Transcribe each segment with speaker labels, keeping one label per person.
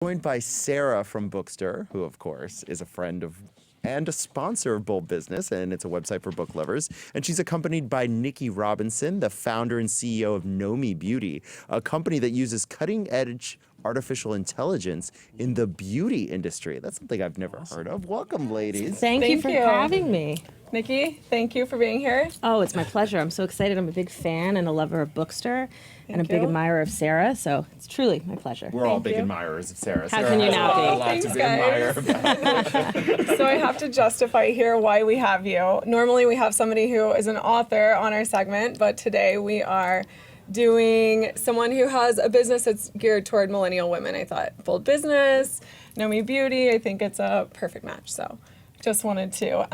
Speaker 1: Joined by Sarah from Bookstr, who of course is a friend of and a sponsor of Bold Business, and it's a website for book lovers. And she's accompanied by Nikki Robinson, the founder and CEO of NOMI Beauty, a company that uses cutting-edge artificial intelligence in the beauty industry. That's something I've never heard of. Welcome, ladies.
Speaker 2: Thank you for having me.
Speaker 3: Nikki, thank you for being here.
Speaker 2: Oh, it's my pleasure. I'm so excited. I'm a big fan and a lover of Bookstr and a big admirer of Sarah, so it's truly my pleasure.
Speaker 1: We're all big admirers of Sarah.
Speaker 2: How can you not be?
Speaker 1: A lot to be admired about.
Speaker 3: So I have to justify here why we have you. Normally we have somebody who is an author on our segment, but today we are doing someone who has a business that's geared toward millennial women. I thought Bold Business, NOMI Beauty, I think it's a perfect match. So just wanted to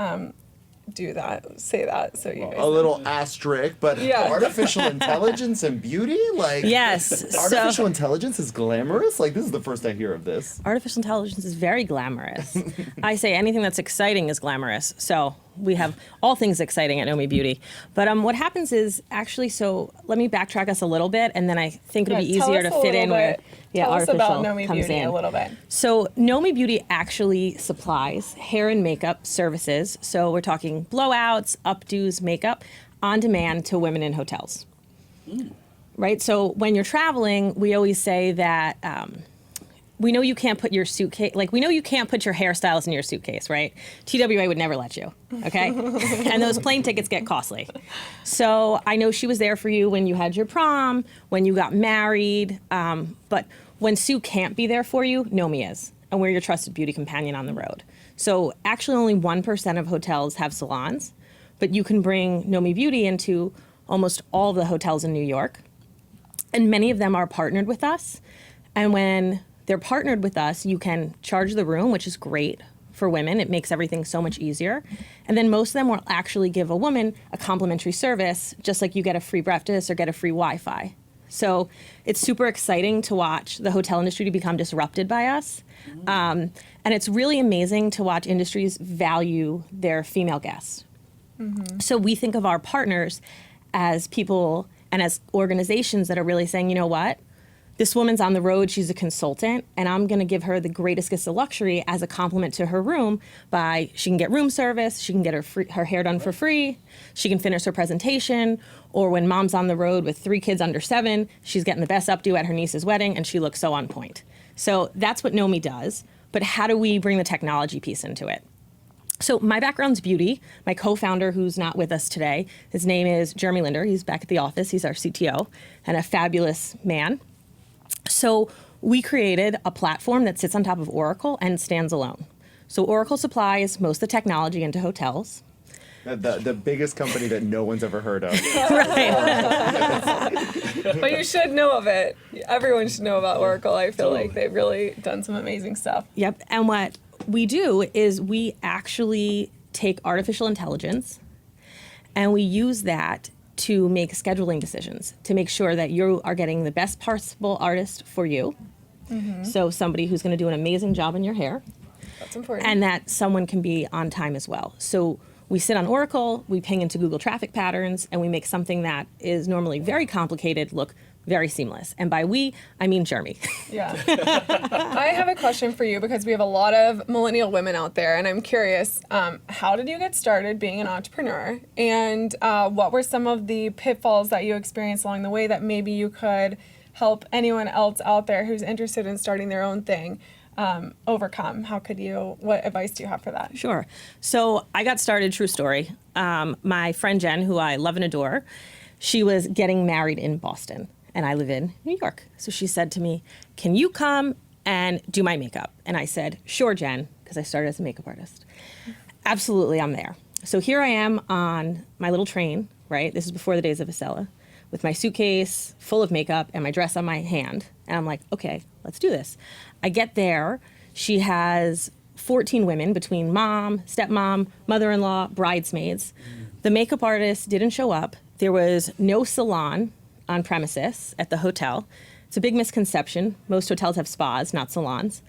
Speaker 3: say that so you guys
Speaker 1: a little asterisk, but artificial intelligence and beauty, like
Speaker 2: yes,
Speaker 1: artificial intelligence is glamorous. Like this is the first I hear of this.
Speaker 2: Artificial intelligence is very glamorous. I say anything that's exciting is glamorous. So we have all things exciting at NOMI Beauty. But what happens is actually, so let me backtrack us a little bit, and then I think it'll be easier to fit in where artificial
Speaker 3: about NOMI
Speaker 2: comes
Speaker 3: Beauty
Speaker 2: in
Speaker 3: a little bit.
Speaker 2: So NOMI Beauty actually supplies hair and makeup services. So we're talking blowouts, updos, makeup on demand to women in hotels. Right? So when you're traveling, we always say that we know you can't put your suitcase, like we know you can't put your hairstylist in your suitcase, right? TWA would never let you, okay? And those plane tickets get costly. So I know she was there for you when you had your prom, when you got married, but when Sue can't be there for you, NOMI is, and we're your trusted beauty companion on the road. So actually only 1% of hotels have salons, but you can bring NOMI Beauty into almost all the hotels in New York, and many of them are partnered with us, and when they're partnered with us, you can charge the room, which is great for women. It makes everything so much easier. And then most of them will actually give a woman a complimentary service, just like you get a free breakfast or get a free Wi-Fi. So it's super exciting to watch the hotel industry to become disrupted by us. And it's really amazing to watch industries value their female guests. So we think of our partners as people and as organizations that are really saying, you know what? This woman's on the road, she's a consultant, and I'm gonna give her the greatest gift of luxury as a compliment to her room by, she can get room service, she can get her hair done for free, she can finish her presentation, or when mom's on the road with 3 kids under 7, she's getting the best updo at her niece's wedding and she looks so on point. So that's what NOMI does, but how do we bring the technology piece into it? So my background's beauty. My co-founder, who's not with us today, his name is Jeremy Linder. He's back at the office, he's our CTO, and a fabulous man. So we created a platform that sits on top of Oracle and stands alone. So Oracle supplies most of the technology into hotels.
Speaker 1: The biggest company that no one's ever heard of.
Speaker 3: But you should know of it. Everyone should know about Oracle. I feel like they've really done some amazing stuff.
Speaker 2: Yep, and what we do is we actually take artificial intelligence and we use that to make scheduling decisions, to make sure that you are getting the best possible artist for you. So somebody who's gonna do an amazing job in your hair.
Speaker 3: That's important.
Speaker 2: And that someone can be on time as well. So we sit on Oracle, we ping into Google traffic patterns, and we make something that is normally very complicated look very seamless. And by we, I mean Jeremy.
Speaker 3: Yeah. I have a question for you because we have a lot of millennial women out there, and I'm curious, how did you get started being an entrepreneur? And what were some of the pitfalls that you experienced along the way that maybe you could help anyone else out there who's interested in starting their own thing overcome? What advice do you have for that?
Speaker 2: Sure. So I got started, true story. My friend Jen, who I love and adore, she was getting married in Boston. And I live in New York. So she said to me, can you come and do my makeup? And I said, sure, Jen, because I started as a makeup artist. Absolutely, I'm there. So here I am on my little train, right? This is before the days of Acela, with my suitcase full of makeup and my dress on my hand. And I'm like, okay, let's do this. I get there, she has 14 women between mom, stepmom, mother-in-law, bridesmaids. The makeup artist didn't show up. There was no salon on premises at the hotel. It's a big misconception. Most hotels have spas, not salons.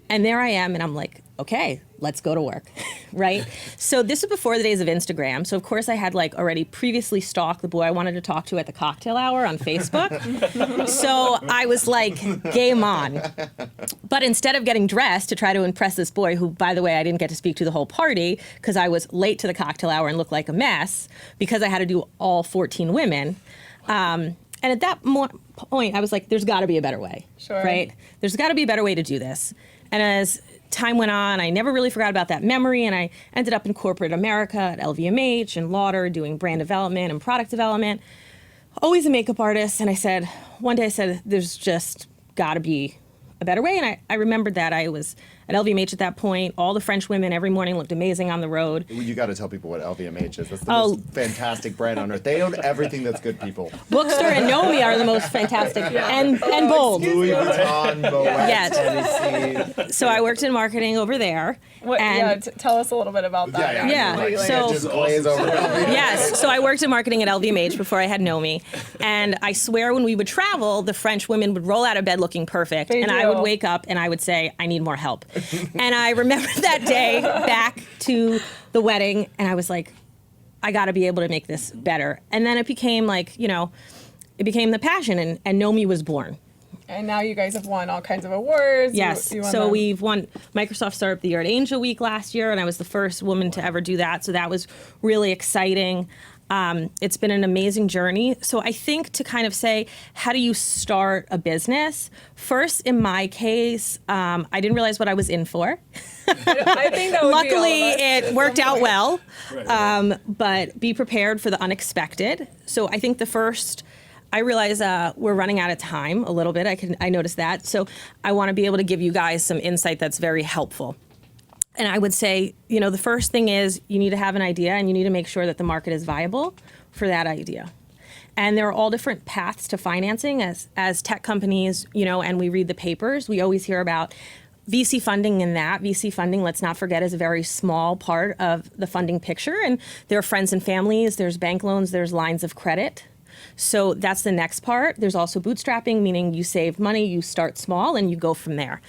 Speaker 2: And there I am, and I'm like, okay, let's go to work, right? So this was before the days of Instagram. So of course I had like already previously stalked the boy I wanted to talk to at the cocktail hour on Facebook. So I was like, game on. But instead of getting dressed to try to impress this boy, who, by the way, I didn't get to speak to the whole party because I was late to the cocktail hour and looked like a mess because I had to do all 14 women. And at that point, I was like, there's got to be a better way,
Speaker 3: Sure.
Speaker 2: right? There's got to be a better way to do this. And as time went on, I never really forgot about that memory, and I ended up in corporate America at LVMH and Lauder doing brand development and product development, always a makeup artist. And one day I said, there's just got to be a better way. And I remembered that I was at LVMH at that point. All the French women every morning looked amazing on the road.
Speaker 1: You got to tell people what LVMH is. That's the most fantastic brand on earth. They own everything that's good, people.
Speaker 2: Bookstr and NOMI are the most fantastic and bold.
Speaker 1: Louis Vuitton, Moet,
Speaker 2: Yes.
Speaker 1: Hennessy.
Speaker 2: So I worked in marketing over there.
Speaker 3: Tell us a little bit about that.
Speaker 2: Yeah.
Speaker 1: Like,
Speaker 2: So-
Speaker 1: just glaze over LVMH.
Speaker 2: Yes, so I worked in marketing at LVMH before I had NOMI, and I swear when we would travel, the French women would roll out of bed looking perfect,
Speaker 3: They
Speaker 2: and I
Speaker 3: do.
Speaker 2: would wake up and I would say, I need more help. And I remember that day back to the wedding, and I was like, I got to be able to make this better. And then it became like, it became the passion, and NOMI was born.
Speaker 3: And now you guys have won all kinds of awards.
Speaker 2: Yes.
Speaker 3: You won
Speaker 2: So
Speaker 3: them.
Speaker 2: we've won Microsoft Startup of the Year at Angel Week last year, and I was the first woman to ever do that. So that was really exciting. It's been an amazing journey. So I think to kind of say, how do you start a business? First, in my case, I didn't realize what I was in for.
Speaker 3: I think that would
Speaker 2: Luckily,
Speaker 3: be all of us
Speaker 2: it
Speaker 3: at
Speaker 2: worked
Speaker 3: some
Speaker 2: out
Speaker 3: point.
Speaker 2: well. But be prepared for the unexpected. So I think the first, I realize we're running out of time a little bit. I noticed that. So I want to be able to give you guys some insight that's very helpful. And I would say, the first thing is you need to have an idea, and you need to make sure that the market is viable for that idea. And there are all different paths to financing as tech companies, and we read the papers. We always hear about VC funding, and that VC funding, let's not forget, is a very small part of the funding picture. And there are friends and families, there's bank loans, there's lines of credit. So that's the next part. There's also bootstrapping, meaning you save money, you start small, and you go from there.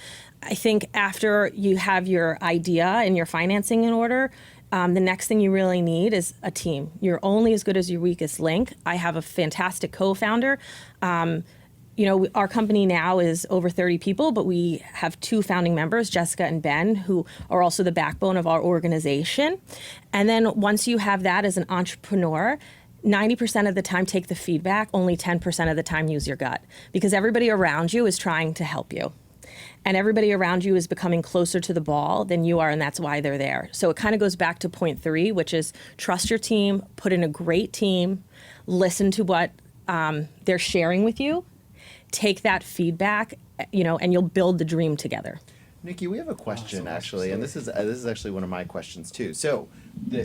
Speaker 2: I think after you have your idea and your financing in order, the next thing you really need is a team. You're only as good as your weakest link. I have a fantastic co-founder. Our company now is over 30 people, but we have 2 founding members, Jessica and Ben, who are also the backbone of our organization. And then once you have that as an entrepreneur, 90% of the time take the feedback, only 10% of the time use your gut, because everybody around you is trying to help you. And everybody around you is becoming closer to the ball than you are, and that's why they're there. So it kind of goes back to point 3, which is trust your team, put in a great team, listen to what they're sharing with you, take that feedback, and you'll build the dream together.
Speaker 1: Nikki, we have a question actually, and this is actually one of my questions too. So,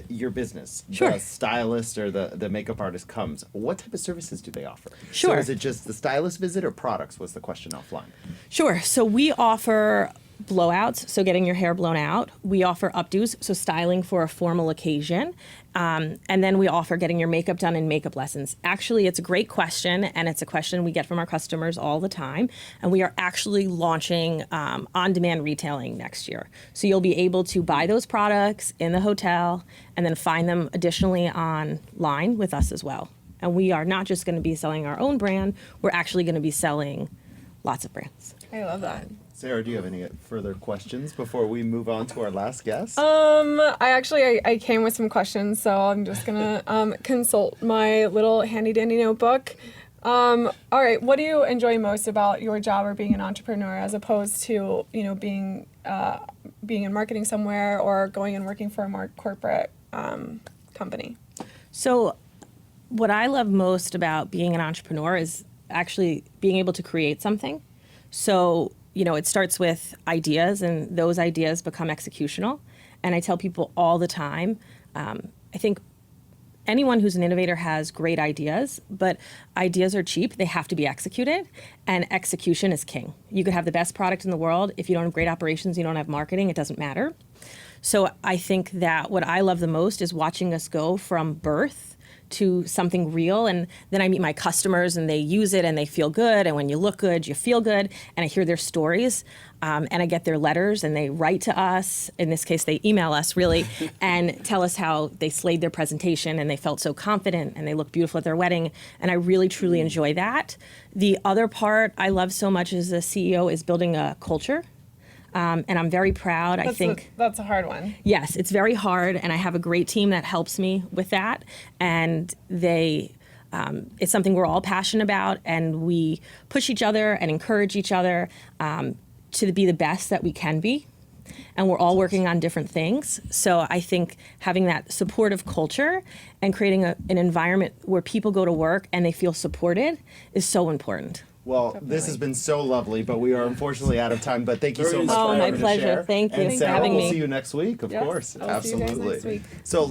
Speaker 1: your business,
Speaker 2: Sure.
Speaker 1: the stylist or the makeup artist comes. What type of services do they offer?
Speaker 2: Sure.
Speaker 1: So is it just the stylist visit or products? Was the question offline?
Speaker 2: Sure. So we offer blowouts, so getting your hair blown out. We offer updos, so styling for a formal occasion. And then we offer getting your makeup done and makeup lessons. Actually, it's a great question, and it's a question we get from our customers all the time. And we are actually launching on-demand retailing next year. So you'll be able to buy those products in the hotel and then find them additionally online with us as well. And we are not just going to be selling our own brand, we're actually going to be selling lots of brands.
Speaker 3: I love that.
Speaker 1: Sarah, do you have any further questions before we move on to our last guest?
Speaker 3: I came with some questions, so I'm just gonna consult my little handy dandy notebook. All right, what do you enjoy most about your job or being an entrepreneur, as opposed to being in marketing somewhere or going and working for a more corporate company?
Speaker 2: So what I love most about being an entrepreneur is actually being able to create something. So it starts with ideas, and those ideas become executional. And I tell people all the time, I think anyone who's an innovator has great ideas, but ideas are cheap. They have to be executed, and execution is king. You could have the best product in the world. If you don't have great operations, you don't have marketing, it doesn't matter. So I think that what I love the most is watching us go from birth to something real, and then I meet my customers and they use it and they feel good, and when you look good, you feel good, and I hear their stories. and I get their letters, and they write to us. In this case, they email us, really, and tell us how they slayed their presentation and they felt so confident and they looked beautiful at their wedding. And I really, truly enjoy that. The other part I love so much as a CEO is building a culture. And I'm very proud. I think
Speaker 3: that's a hard one.
Speaker 2: Yes, it's very hard, and I have a great team that helps me with that. And it's something we're all passionate about, and we push each other and encourage each other to be the best that we can be. And we're all working on different things. So I think having that supportive culture and creating an environment where people go to work and they feel supported is so important.
Speaker 1: Well, this has been so lovely, but we are unfortunately out of time. But thank you so much
Speaker 2: Oh,
Speaker 1: for
Speaker 2: my
Speaker 1: having to
Speaker 2: pleasure.
Speaker 1: share.
Speaker 2: Thank you
Speaker 1: And
Speaker 2: for
Speaker 1: Sarah,
Speaker 2: having
Speaker 1: we'll
Speaker 2: me.
Speaker 1: see you next week, of
Speaker 3: Yes,
Speaker 1: course.
Speaker 3: I'll see you guys
Speaker 1: Absolutely.
Speaker 3: next week.
Speaker 1: So.